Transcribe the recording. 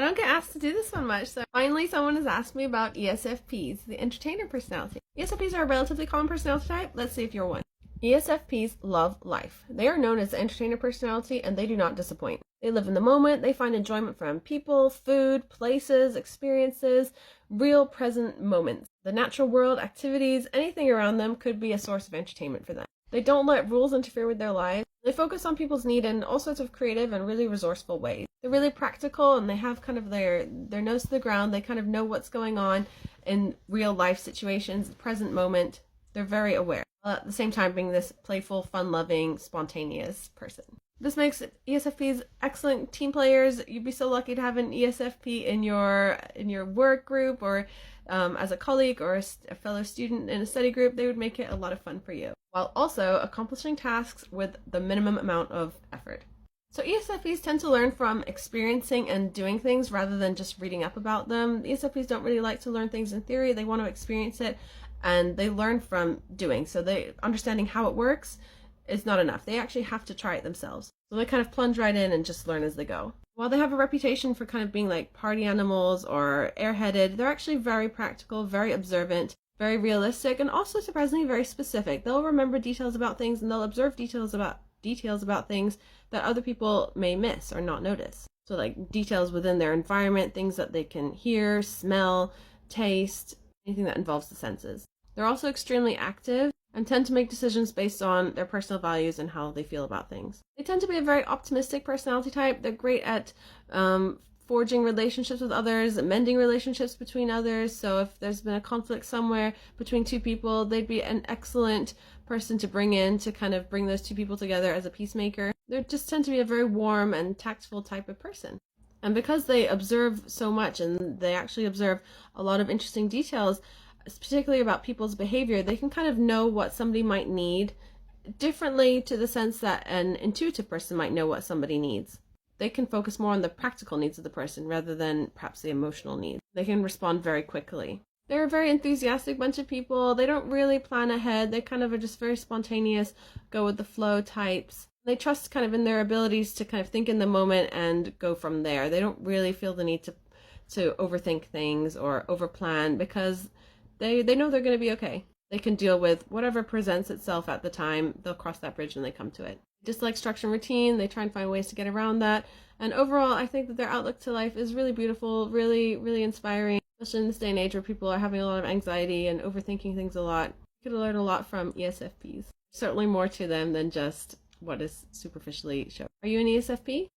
I don't get asked to do this one much, so finally someone has asked me about ESFPs, the entertainer personality. ESFPs are a relatively common personality type. Let's see if you're one. ESFPs love life. They are known as the entertainer personality, and they do not disappoint. They live in the moment. They find enjoyment from people, food, places, experiences, real present moments. The natural world, activities, anything around them could be a source of entertainment for them. They don't let rules interfere with their lives. They focus on people's need in all sorts of creative and really resourceful ways. They're really practical, and they have kind of their nose to the ground. They kind of know what's going on in real life situations, the present moment. They're very aware, at the same time being this playful, fun-loving, spontaneous person. This makes ESFPs excellent team players. You'd be so lucky to have an ESFP in your work group, or as a colleague or a fellow student in a study group. They would make it a lot of fun for you, while also accomplishing tasks with the minimum amount of effort. So ESFPs tend to learn from experiencing and doing things rather than just reading up about them. ESFPs don't really like to learn things in theory. They want to experience it, and they learn from doing. So understanding how it works is not enough. They actually have to try it themselves. So they kind of plunge right in and just learn as they go. While they have a reputation for kind of being like party animals or airheaded, they're actually very practical, very observant, very realistic, and also surprisingly very specific. They'll remember details about things, and they'll observe details about things that other people may miss or not notice. So like details within their environment, things that they can hear, smell, taste, anything that involves the senses. They're also extremely active and tend to make decisions based on their personal values and how they feel about things. They tend to be a very optimistic personality type. They're great at forging relationships with others, mending relationships between others. So if there's been a conflict somewhere between two people, they'd be an excellent person to bring in to kind of bring those two people together as a peacemaker. They just tend to be a very warm and tactful type of person. And because they observe so much, and they actually observe a lot of interesting details, particularly about people's behavior, they can kind of know what somebody might need differently, to the sense that an intuitive person might know what somebody needs. They can focus more on the practical needs of the person rather than perhaps the emotional needs. They can respond very quickly. They're a very enthusiastic bunch of people. They don't really plan ahead. They kind of are just very spontaneous, go with the flow types. They trust kind of in their abilities to kind of think in the moment and go from there. They don't really feel the need to overthink things or overplan, because they know they're going to be okay. They can deal with whatever presents itself at the time. They'll cross that bridge when they come to it. Just like structure and routine, they try and find ways to get around that. And overall, I think that their outlook to life is really beautiful, really, really inspiring, especially in this day and age where people are having a lot of anxiety and overthinking things a lot. You could learn a lot from ESFPs. Certainly more to them than just what is superficially shown. Are you an ESFP?